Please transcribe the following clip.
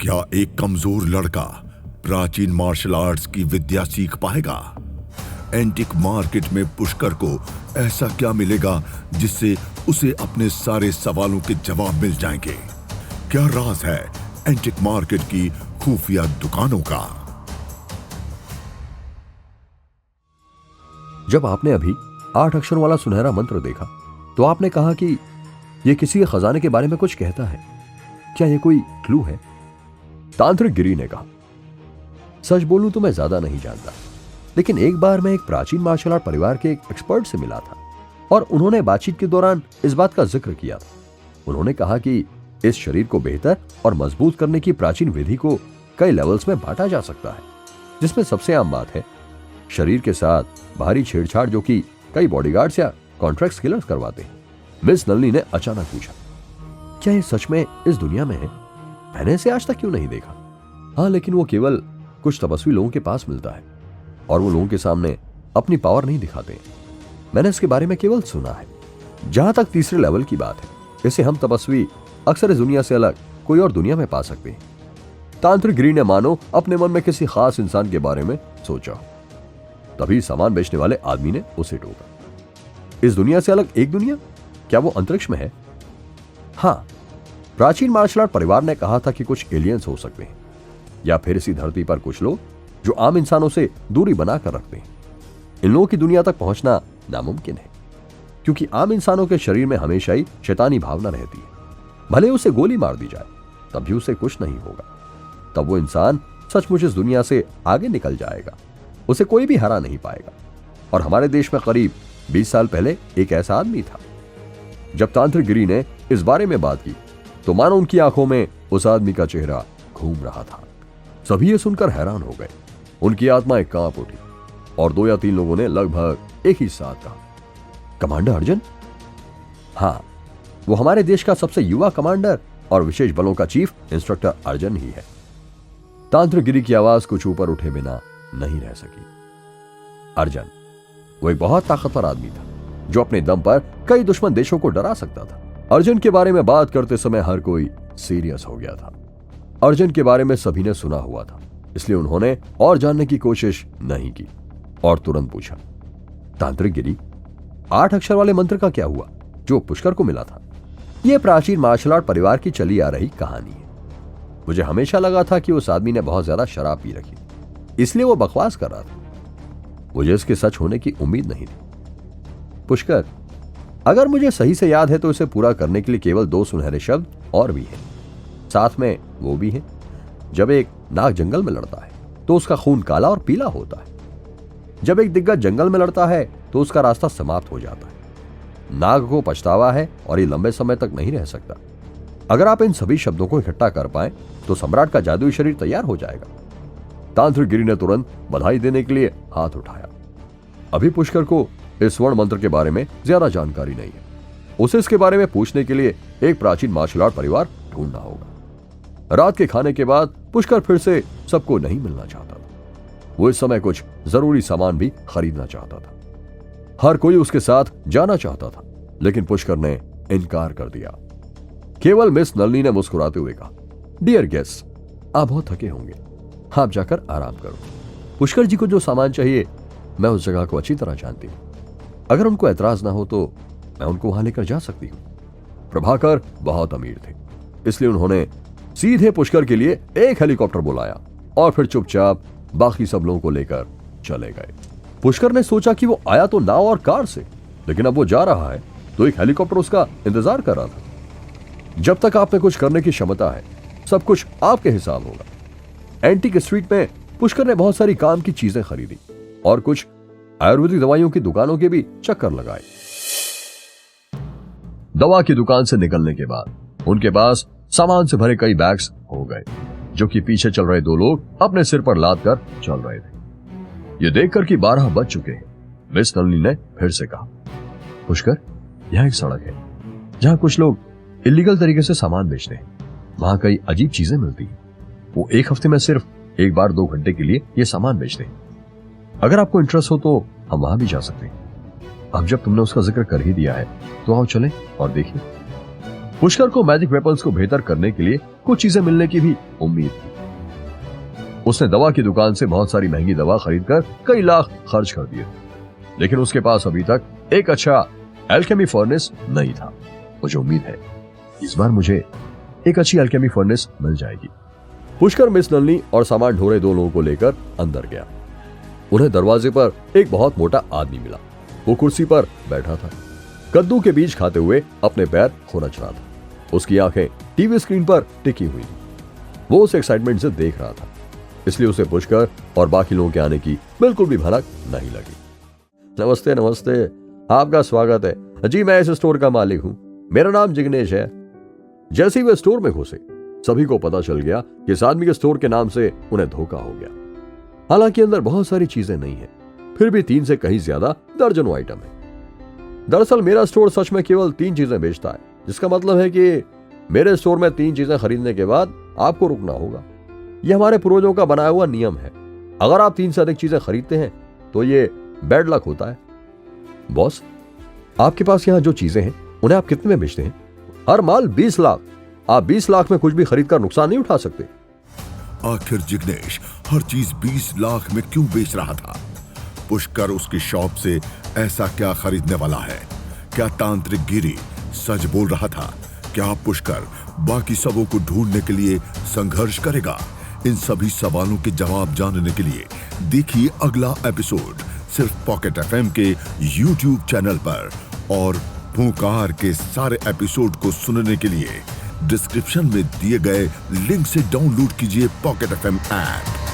क्या एक कमजोर लड़का प्राचीन मार्शल आर्ट्स की विद्या सीख पाएगा? एंटिक मार्केट में पुष्कर को ऐसा क्या मिलेगा जिससे उसे अपने सारे सवालों के जवाब मिल जाएंगे? क्या राज है एंटिक मार्केट की खुफिया दुकानों का? जब आपने अभी 8 अक्षरों वाला सुनहरा मंत्र देखा तो आपने कहा कि यह किसी खजाने के बारे में कुछ कहता है। क्या यह कोई क्लू है? तांत्रिक गिरी ने कहा, सच बोलूं तो मैं ज्यादा नहीं जानता, लेकिन एक बार मैं एक प्राचीन मार्शल आर्ट परिवार के एक एक्सपर्ट से मिला था और उन्होंने बातचीत के दौरान इस बात का जिक्र किया था। उन्होंने कहा कि इस शरीर को बेहतर और मजबूत करने की प्राचीन विधि को कई लेवल्स में बांटा जा सकता है, जिसमें सबसे आम बात है शरीर के साथ भारी छेड़छाड़, जो कि कई बॉडीगार्ड्स या कॉन्ट्रैक्ट किलर्स करवाते हैं। मिस नलिनी ने अचानक पूछा, क्या ये सच में इस दुनिया में है? मैंने इसे आज तक क्यों नहीं देखा? हाँ, लेकिन वो केवल कुछ तपस्वी लोगों के पास मिलता है और वो लोगों के सामने अपनी पावर नहीं दिखाते। मैंने इसके बारे में केवल सुना है। जहां तक तीसरे लेवल की बात है, इसे हम तपस्वी अक्सर इस दुनिया से अलग कोई और दुनिया में पा सकते हैं। तांत्रिक गिरी ने मानो अपने मन में किसी खास इंसान के बारे में सोचा। तभी सामान बेचने वाले आदमी ने उसे टोका, इस दुनिया से अलग एक दुनिया? क्या वो अंतरिक्ष में है? हाँ, प्राचीन मार्शल आर्ट परिवार ने कहा था कि कुछ एलियंस हो सकते हैं, या फिर इसी धरती पर कुछ लोग जो आम इंसानों से दूरी बनाकर रखते हैं। इन लोगों की दुनिया तक पहुंचना नामुमकिन है, क्योंकि आम इंसानों के शरीर में हमेशा ही शैतानी भावना रहती है। भले उसे गोली मार दी जाए तब भी उसे कुछ नहीं होगा। तब वो इंसान सचमुच इस दुनिया से आगे निकल जाएगा, उसे कोई भी हरा नहीं पाएगा। और हमारे देश में करीब 20 साल पहले एक ऐसा आदमी था। जब तांत्रिक गिरी ने इस बारे में बात की तो मानो उनकी आंखों में उस आदमी का चेहरा घूम रहा था। सभी ये सुनकर हैरान हो गए। उनकी आत्माएं कांप उठी और 2 या 3 लोगों ने लगभग एक ही साथ कहा, कमांडर अर्जुन? हाँ, वो हमारे देश का सबसे युवा कमांडर और विशेष बलों का चीफ इंस्ट्रक्टर अर्जुन ही है। तांत्रिक गिरी की आवाज कुछ ऊपर उठे बिना नहीं रह सकी। अर्जुन वो एक बहुत ताकतवर आदमी था जो अपने दम पर कई दुश्मन देशों को डरा सकता था। अर्जुन के बारे में बात करते समय हर कोई सीरियस हो गया था। अर्जुन के बारे में सभी ने सुना हुआ था, इसलिए उन्होंने और जानने की कोशिश नहीं की और तुरंत पूछा, तांत्रिक गिरी, 8 अक्षर वाले मंत्र का क्या हुआ जो पुष्कर को मिला था? यह प्राचीन मार्शल आर्ट परिवार की चली आ रही कहानी है। मुझे हमेशा लगा था कि उस आदमी ने बहुत ज्यादा शराब पी रखी, इसलिए वो बकवास कर रहा था। मुझे इसके सच होने की उम्मीद नहीं थी। पुष्कर, अगर मुझे सही से याद है तो इसे पूरा करने के लिए केवल 2 सुनहरे शब्द और भी हैं। साथ में वो भी है, जब एक नाग जंगल में लड़ता है तो उसका खून काला और पीला होता है। जब एक दिग्गज जंगल में लड़ता है तो उसका रास्ता समाप्त हो जाता है। नाग को पछतावा है और ये लंबे समय तक नहीं रह सकता। अगर आप इन सभी शब्दों को इकट्ठा कर पाए तो सम्राट का जादुई शरीर तैयार हो जाएगा। तांत्रिक गिरी ने तुरंत बधाई देने के लिए हाथ उठाया। अभी पुष्कर को इस स्वर्ण मंत्र के बारे में ज्यादा जानकारी नहीं है। उसे इसके बारे में पूछने के लिए एक प्राचीन मार्शल आर्ट परिवार ढूंढना होगा। रात के खाने के बाद पुष्कर फिर से सबको नहीं मिलना चाहता था। वो इस समय कुछ जरूरी सामान भी खरीदना चाहता था। हर कोई उसके साथ जाना चाहता था, लेकिन पुष्कर ने इनकार कर दिया। केवल मिस नलिनी ने मुस्कुराते हुए कहा, डियर गेस्ट, आप बहुत थके होंगे, आप जाकर आराम करो। पुष्कर जी को जो सामान चाहिए मैं उस जगह को अच्छी तरह जानती हूं। अगर उनको एतराज ना हो तो मैं उनको वहां लेकर जा सकती हूं। प्रभाकर बहुत अमीर थे, इसलिए उन्होंने सीधे पुष्कर के लिए एक हेलीकॉप्टर बुलाया और फिर चुपचाप बाकी सब लोगों को लेकर चले गए। पुष्कर ने सोचा कि वो आया तो नाव और कार से, लेकिन अब वो जा रहा है तो एक हेलीकॉप्टर उसका इंतजार कर रहा था। जब तक आप में कुछ करने की क्षमता है, सब कुछ आपके हिसाब होगा। एंटीक स्ट्रीट में पुष्कर ने बहुत सारी काम की चीजें खरीदी और कुछ आयुर्वेदिक दवाइयों की दुकानों के भी चक्कर लगाए। दवा की दुकान से निकलने के बाद उनके पास सामान से भरे कई बैग्स हो गए, जो कि पीछे चल रहे 2 लोग अपने सिर पर लाद कर चल रहे थे। ये देखकर कि 12 बज चुके हैं, मिस नलिनी ने फिर से कहा, पुष्कर, यह एक सड़क है जहां कुछ लोग इलीगल तरीके से सामान बेचते हैं। वहां कई अजीब चीजें मिलती हैं। वो एक हफ्ते में सिर्फ एक बार 2 घंटे के लिए ये सामान बेचते हैं। अगर आपको इंटरेस्ट हो तो हम वहां भी जा सकते हैं। अब जब तुमने उसका जिक्र कर ही दिया है तो आओ चलें और देखिए। पुष्कर को मैजिक वेपन्स को बेहतर करने के लिए कुछ चीजें मिलने की भी उम्मीद थी। उसने दवा की दुकान से बहुत सारी महंगी दवा खरीदकर कई लाख खर्च कर दिए, लेकिन उसके पास अभी तक एक अच्छा एल्केमी फर्नेस नहीं था। मुझे उम्मीद है इस बार मुझे एक अच्छी एल्केमी फर्नेस मिल जाएगी। पुष्कर मिस नलनी और सामान ढो रहे दो लोगों को लेकर अंदर गया। उन्हें दरवाजे पर एक बहुत मोटा आदमी मिला। वो कुर्सी पर बैठा था, कद्दू के बीज खाते हुए अपने पैर खुरच रहा था। उसकी आंखें टीवी स्क्रीन पर टिकी हुई थी। वो उस एक्साइटमेंट से देख रहा था, इसलिए उसे पुष्कर और बाकी लोगों के आने की बिल्कुल भी भनक नहीं लगी। नमस्ते नमस्ते, आपका स्वागत है जी। मैं इस स्टोर का मालिक हूं, मेरा नाम जिग्नेश है। जैसे ही वे स्टोर में घुसे, सभी को पता चल गया कि इस आदमी के स्टोर के नाम से उन्हें धोखा हो गया। हालांकि अंदर बहुत सारी चीजें नहीं है, फिर भी 3 से कहीं ज्यादा दर्जनों आइटम है। दरअसल मेरा स्टोर सच में केवल 3 चीजें बेचता है, जिसका मतलब है कि मेरे स्टोर में 3 चीजें खरीदने के बाद आपको रुकना होगा। यह हमारे पूर्वजों का बनाया हुआ नियम है। अगर आप 3 से अधिक चीजें खरीदते हैं तो ये बैड लक होता है। बॉस, आपके पास यहाँ जो चीजें हैं उन्हें आप कितने में बेचते हैं? हर माल 20 लाख। आप 20 लाख में कुछ भी खरीद कर नुकसान नहीं उठा सकते। आखिर जिग्नेश हर चीज 20 लाख में क्यों बेच रहा था? पुष्कर उसकी शॉप से ऐसा क्या खरीदने वाला है? क्या तांत्रिक गिरी सच बोल रहा था? क्या पुष्कर बाकी सबों को ढूंढने के लिए संघर्ष करेगा? इन सभी सवालों के जवाब जानने के लिए देखिए अगला एपिसोड सिर्फ पॉकेट एफएम के YouTube चैनल पर। और फूंकार के सारे एपिसोड को सुनने के लिए डिस्क्रिप्शन में दिए गए लिंक से डाउनलोड कीजिए पॉकेट एफएम ऐप।